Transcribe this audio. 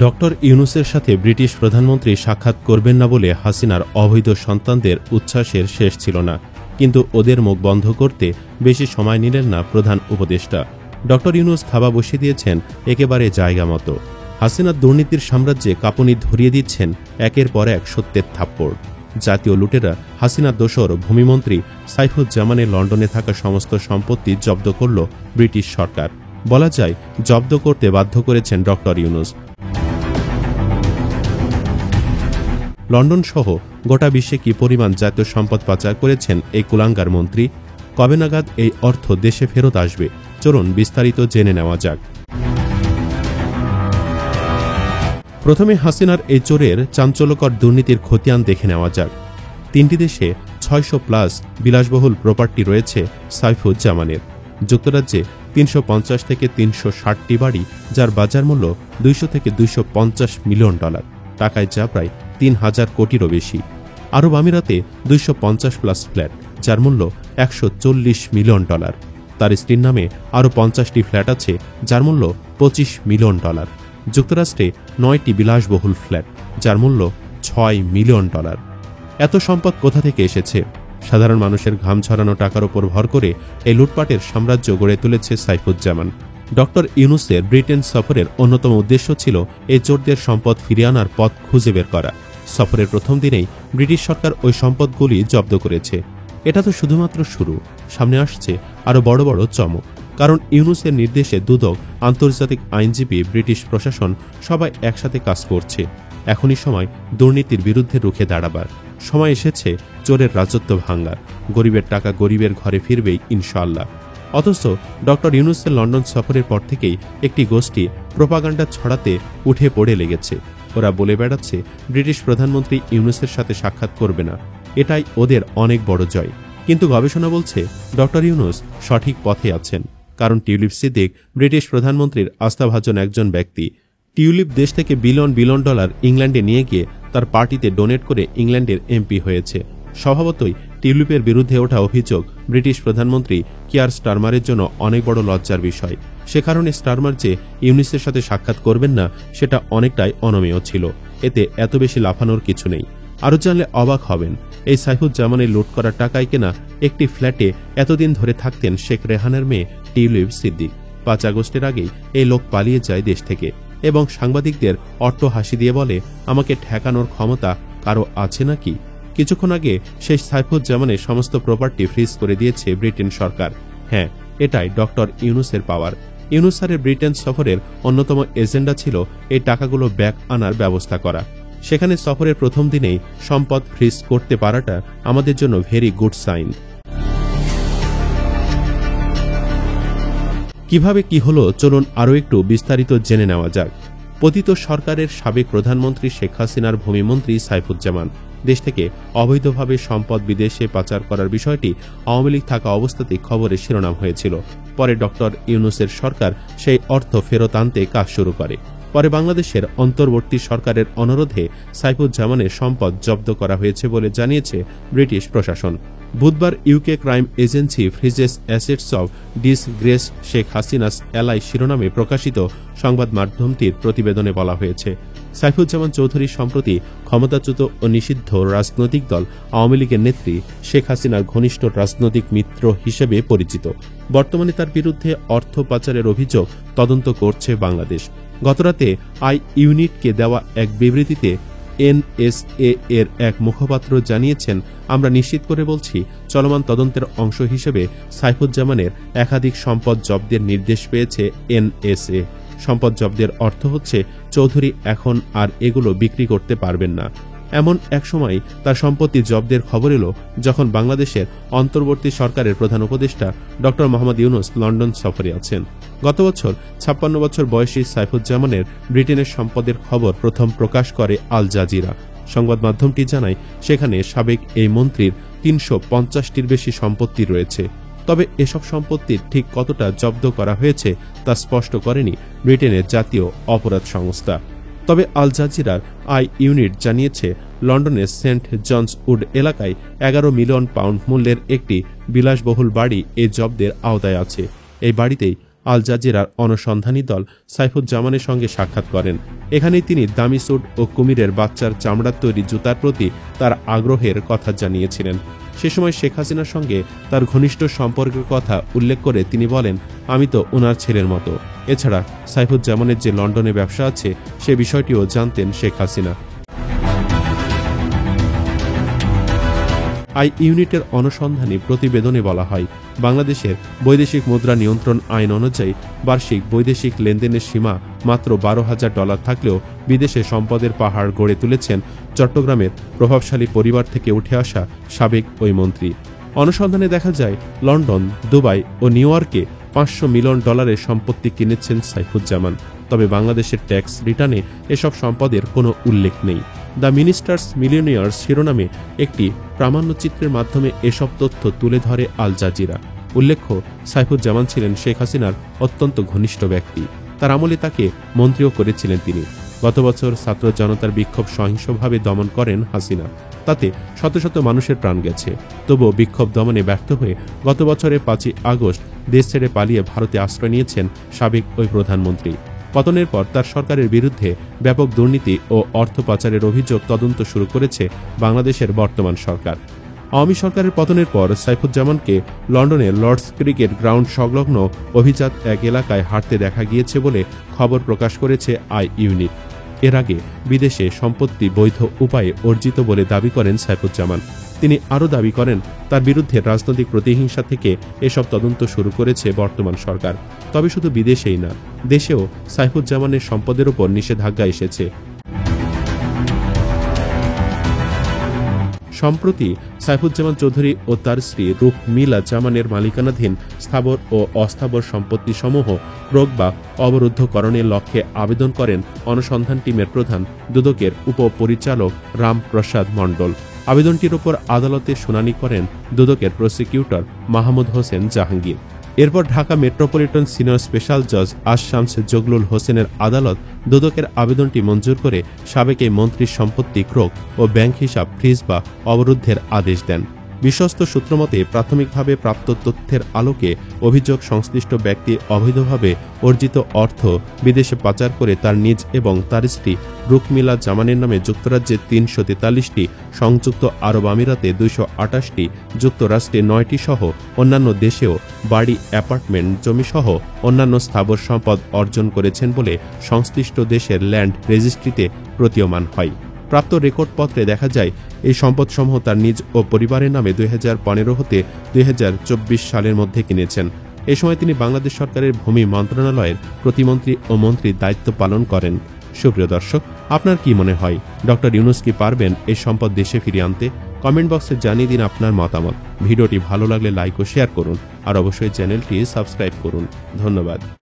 Doctor ইউনূসের সাথে British প্রধানমন্ত্রী সাক্ষাৎ করবেন না বলে হাসিনার অবৈধ সন্তানদের উচ্ছ্বাসের শেষ ছিল না, কিন্তু ওদের মুখ বন্ধ করতে বেশি সময় নিলেন না প্রধান উপদেষ্টা। ডক্টর ইউনূস থাবা বসিয়ে দিয়েছেন একেবারে জায়গা মতো। হাসিনার দুর্নীতির সাম্রাজ্যে কাঁপুনি ধরিয়ে দিচ্ছেন একের পর এক সত্যের থাপ্পড়। জাতীয় লুটেরা হাসিনার দোসর ভূমিমন্ত্রী সাইফুজ্জামানের লন্ডনে থাকা সমস্ত সম্পত্তি জব্দ করল ব্রিটিশ সরকার। বলা যায় জব্দ করতে বাধ্য করেছেন ডক্টর ইউনূস। লন্ডন সহ গোটা বিশ্বে কি পরিমাণ জাতীয় সম্পদ পাচার করেছেন এই কুলাঙ্গার মন্ত্রী? কবে নাগাদ এই অর্থ দেশে ফেরত আসবে? চলুন বিস্তারিত জেনে নেওয়া যাক। প্রথমে হাসিনার এই চোরের চাঞ্চল্যকর দুর্নীতির খতিয়ান দেখে নেওয়া যাক। 3টি দেশে 600+ বিলাসবহুল প্রপার্টি রয়েছে সাইফুজ্জামানের। যুক্তরাজ্যে 350 থেকে 360টি বাড়ি, যার বাজার মূল্য 200 থেকে 250 মিলিয়ন ডলার, টাকায় যা প্রায় 3000 কোটিরও বেশি। আরব আমিরাতে 250+ ফ্ল্যাট, যার মূল্য 140 মিলিয়ন ডলার। তার স্ত্রীর নামে আরও 50টি ফ্ল্যাট আছে, যার মূল্য 25 মিলিয়ন ডলার। যুক্তরাষ্ট্রে 9টি বিলাসবহুল ফ্ল্যাট, যার মূল্য 6 মিলিয়ন ডলার। এত সম্পদ কোথা থেকে এসেছে? সাধারণ মানুষের ঘাম ছড়ানো টাকার উপর ভর করে এই লুটপাটের সাম্রাজ্য গড়ে তুলেছে সাইফুজ্জামান। ডক্টর ইউনূসের ব্রিটেন সফরের অন্যতম উদ্দেশ্য ছিল এই চোরদের সম্পদ ফিরিয়ে আনার পথ খুঁজে বের করা। সফরের প্রথম দিনেই ব্রিটিশ সরকার ওই সম্পদগুলি জব্দ করেছে। এটা তো শুধুমাত্র শুরু, সামনে আসছে আরও বড় বড় চমক। কারণ ইউনূসের নির্দেশে দুদক, আন্তর্জাতিক আইনজীবী, ব্রিটিশ প্রশাসন সবাই একসাথে কাজ করছে। এখনই সময় দুর্নীতির বিরুদ্ধে রুখে দাঁড়াবার। সময় এসেছে চোরের রাজত্ব ভাঙার। গরিবের টাকা গরিবের ঘরে ফিরবেই ইনশাআল্লাহ। অথচ ডক্টর ইউনূসের লন্ডন সফরের পর থেকেই একটি গোষ্ঠী প্রোপাগান্ডা ছড়াতে উঠে পড়ে লেগেছে। ওরা বলে বেড়াচ্ছে ব্রিটিশ প্রধানমন্ত্রী ইউনূসের সাথে সাক্ষাৎ করবে না, এটাই ওদের অনেক বড় জয়। কিন্তু গবেষণা বলছে ডক্টর ইউনূস সঠিক পথে আছেন। কারণ টিউলিপ সিদ্দিক ব্রিটিশ প্রধানমন্ত্রীর আস্থাভাজন একজন ব্যক্তি। টিউলিপ দেশ থেকে বিলিয়ন বিলিয়ন ডলার ইংল্যান্ডে নিয়ে গিয়ে তার পার্টিতে ডোনেট করে ইংল্যান্ডের এমপি হয়েছে। স্বভাবতই টিউলিপের বিরুদ্ধে ওঠা অভিযোগ ব্রিটিশ প্রধানমন্ত্রী কিয়ার স্টারমারের জন্য অনেক বড় লজ্জার বিষয়। সে কারণে স্টারমার যে ইউনূসের সাথে সাক্ষাৎ করবেন না, সেটা অনেকটাই অনমেয় ছিল। এতে এত বেশি লাফানোর কিছু নেই। আরও জানলে অবাক হবেন, এই সাইফুজ্জামানের লুট করা টাকায় কেনা একটি ফ্ল্যাটে এতদিন ধরে থাকতেন শেখ রেহানের মেয়ে টিউলিপ সিদ্দিক। 5 আগস্টের আগেই এই লোক পালিয়ে যায় দেশ থেকে এবং সাংবাদিকদের অট্ট হাসি দিয়ে বলে, আমাকে ঠেকানোর ক্ষমতা কারো আছে নাকি? কিছুক্ষণ আগে সেই সাইফুজ্জামানের সমস্ত প্রপার্টি ফ্রিজ করে দিয়েছে ব্রিটেন সরকার। হ্যাঁ, এটাই ডক্টর ইউনূসের পাওয়ার। ইউনূস স্যারের ব্রিটেন সফরের অন্যতম এজেন্ডা ছিল এই টাকাগুলো ব্যাক আনার ব্যবস্থা করা। সেখানে সফরের প্রথম দিনেই সম্পদ ফ্রিজ করতে পারাটা আমাদের জন্য ভেরি গুড সাইন। কিভাবে কি হলো চলুন আরও একটু বিস্তারিত জেনে নেওয়া যাক। পতিত সরকারের সাবেক প্রধানমন্ত্রী শেখ হাসিনার ভূমিমন্ত্রী সাইফুজ্জামান দেশ থেকে অবৈধভাবে সম্পদ বিদেশে পাচার করার বিষয়টি আওয়ামী লীগ থাকা অবস্থাতেই খবরের শিরোনাম হয়েছিল। পরে ডক্টর ইউনূসের সরকার সেই অর্থ ফেরত আনতে কাজ শুরু করে। পরে বাংলাদেশের অন্তর্বর্তী সরকারের অনুরোধে সাইফুজ্জামানের সম্পদ জব্দ করা হয়েছে বলে জানিয়েছে ব্রিটিশ প্রশাসন। বুধবার UK crime agency freezes assets of disgrace Sheikh Hasina's এলাই শিরোনামে প্রকাশিত সংবাদ মাধ্যমটির প্রতিবেদনে বলা হয়েছে, সাইফুজ্জামান চৌধুরী সম্প্রতি ক্ষমতাচ্যুত ও নিষিদ্ধ রাজনৈতিক দল আওয়ামী লীগের নেত্রী শেখ হাসিনার ঘনিষ্ঠ রাজনৈতিক মিত্র হিসেবে পরিচিত। বর্তমানে তার বিরুদ্ধে অর্থ পাচারের অভিযোগ তদন্ত করছে বাংলাদেশ। গতরাতে আই ইউনিটকে দেওয়া এক বিবৃতিতে এনএসএ এর এক মুখপাত্র জানিয়েছেন, আমরা নিশ্চিত করে বলছি, চলমান তদন্তের অংশ হিসেবে সাইফুজ্জামানের একাধিক সম্পদ জব্দের নির্দেশ পেয়েছে এনএসএ। সম্পদ জব্দের অর্থ হচ্ছে চৌধুরী এখন আর এগুলো বিক্রি করতে পারবেন না। এমন এক সময় তার সম্পত্তি জব্দের খবর এলো যখন বাংলাদেশের অন্তর্বর্তী সরকারের প্রধান উপদেষ্টা ডক্টর মোহাম্মদ ইউনূস লন্ডন সফরে আছেন। গত বছর 56 বছর বয়সী সাইফুজ্জামানের ব্রিটেনের সম্পদের খবর প্রথম প্রকাশ করে আল জাজিরা। সংবাদ মাধ্যমটি জানায়, সেখানে সাবেক এই মন্ত্রীর 350টির বেশি সম্পত্তি রয়েছে। তবে এসব সম্পত্তির ঠিক কতটা জব্দ করা হয়েছে তা স্পষ্ট করেনি ব্রিটেনের জাতীয় অপরাধ সংস্থা। তবে আল জাজিরার আই ইউনিট জানিয়েছে, লন্ডনের সেন্ট জনস উড এলাকায় 11 মিলিয়ন পাউন্ড মূল্যের একটি বিলাসবহুল বাড়ি এই জব্দের আওতায় আছে। এই বাড়িতেই আল জাজিরার অনুসন্ধানী দল সাইফুজ্জামানের সঙ্গে সাক্ষাৎ করেন। এখানেই তিনি দামি স্যুট ও কুমিরের বাচ্চার চামড়ার তৈরি জুতার প্রতি তার আগ্রহের কথা জানিয়েছিলেন। সে সময় শেখ হাসিনার সঙ্গে তার ঘনিষ্ঠ সম্পর্কের কথা উল্লেখ করে তিনি বলেন, আমি তো ওনার ছেলের মতো। এছাড়া সাইফুজ্জামানের যে লন্ডনে ব্যবসা আছে সে বিষয়টিও জানতেন শেখ হাসিনা। আই ইউনিটের অনুসন্ধানী প্রতিবেদনে বলা হয়, বাংলাদেশের বৈদেশিক মুদ্রা নিয়ন্ত্রণ আইন অনুযায়ী বার্ষিক বৈদেশিক লেনদেনের সীমা মাত্র $12,000 থাকলেও বিদেশে সম্পদের পাহাড় গড়ে তুলেছেন চট্টগ্রামের প্রভাবশালী পরিবার থেকে উঠে আসা সাবেক ওই মন্ত্রী। অনুসন্ধানে দেখা যায়, লন্ডন, দুবাই ও নিউ ইয়র্কে $500 মিলিয়ন সম্পত্তি কিনেছেন সাইফুজ্জামান। তবে বাংলাদেশের ট্যাক্স রিটার্নে এসব সম্পদের কোনো উল্লেখ নেই। দ্য মিনিস্টার্স মিলিয়নিয়ার্স শিরোনামে একটি প্রামাণ্যচিত্রের মাধ্যমে এসব তথ্য তুলে ধরে আল জাজিরা। উল্লেখ্য, সাইফুজ্জামান ছিলেন শেখ হাসিনার অত্যন্ত ঘনিষ্ঠ ব্যক্তি। তার আমলে তাকে মন্ত্রীও করেছিলেন তিনি। গত বছর ছাত্র জনতার বিক্ষোভ সহিংসভাবে দমন করেন হাসিনা। তাতে শত শত মানুষের প্রাণ গেছে। তবুও বিক্ষোভ দমনে ব্যর্থ হয়ে গত বছরের 5ই আগস্ট দেশ ছেড়ে পালিয়ে ভারতে আশ্রয় নিয়েছেন সাবেক ওই প্রধানমন্ত্রী। পতনের পর তার সরকারের বিরুদ্ধে ব্যাপক দুর্নীতি ও অর্থ পাচারের অভিযোগ তদন্ত শুরু করেছে বাংলাদেশের বর্তমান সরকার। আওয়ামী সরকারের পতনের পর সাইফুজ্জামানকে লন্ডনের লর্ডস ক্রিকেট গ্রাউন্ড সংলগ্ন অভিজাত এক এলাকায় হাঁটতে দেখা গিয়েছে বলে খবর প্রকাশ করেছে আই ইউনিট। এর আগে বিদেশে সম্পত্তি বৈধ উপায়ে অর্জিত বলে দাবি করেন সাইফুজ্জামান। তিনি আরও দাবি করেন, তার বিরুদ্ধে রাজনৈতিক প্রতিহিংসা থেকে এসব তদন্ত শুরু করেছে বর্তমান সরকার। তবে শুধু বিদেশেই না, দেশেও সাইফুজ্জামানের সম্পদের উপর নিষেধাজ্ঞা এসেছে। সম্প্রতি সাইফুজ্জামান চৌধুরী ও তার স্ত্রী রুকমিলা জামানের মালিকানাধীন স্থাবর ও অস্থাবর সম্পত্তিসমূহ ক্রোক বা অবরুদ্ধকরণের লক্ষ্যে আবেদন করেন অনুসন্ধান টিমের প্রধান দুদকের উপপরিচালক রামপ্রসাদ মণ্ডল। আবেদনটির উপর আদালতে শুনানি করেন দুদকের প্রসিকিউটর মাহমুদ হোসেন জাহাঙ্গীর। এরপর ঢাকা মেট্রোপলিটন সিনিয়র স্পেশাল জজ আশশামস জগলুল হোসেনের আদালত দুদকের আবেদনটি মঞ্জুর করে সাবেক এই মন্ত্রীর সম্পত্তি ক্রোক ও ব্যাংক হিসাব ফ্রিজ বা অবরুদ্ধের আদেশ দেন। বিশ্বস্ত সূত্রমতে প্রাথমিকভাবে প্রাপ্ত তথ্যের আলোকে অভিযোগ সংশ্লিষ্ট ব্যক্তি অবৈধভাবে অর্জিত অর্থ বিদেশে পাচার করে তার নিজ এবং তার স্ত্রী রুকমিলা জামানের নামে যুক্তরাজ্যে 343টি, সংযুক্ত আরব আমিরাতে 228টি, যুক্তরাষ্ট্রে 9টি সহ অন্যান্য দেশেও বাড়ি, অ্যাপার্টমেন্ট, জমিসহ অন্যান্য স্থাবর সম্পদ অর্জন করেছেন বলে সংশ্লিষ্ট দেশের ল্যান্ড রেজিস্ট্রিতে প্রতীয়মান হয়। প্রাপ্ত রেকর্ডপত্রে দেখা যায়, এই সম্পদসমূহ তার নিজ ও পরিবারের নামে 2015 হতে 2024 সালের মধ্যে কিনেছেন। এ সময় তিনি বাংলাদেশ সরকারের ভূমি মন্ত্রণালয়ের প্রতিমন্ত্রী ও মন্ত্রীর দায়িত্ব পালন করেন। সুপ্রিয় দর্শক, আপনার কি মনে হয়, ডক্টর ইউনূস কি পারবেন এই সম্পদ দেশে ফিরিয়ে আনতে? কমেন্ট বক্সে জানিয়ে দিন আপনার মতামত। ভিডিওটি ভালো লাগলে লাইক ও শেয়ার করুন, আর অবশ্যই চ্যানেলটি সাবস্ক্রাইব করুন। ধন্যবাদ।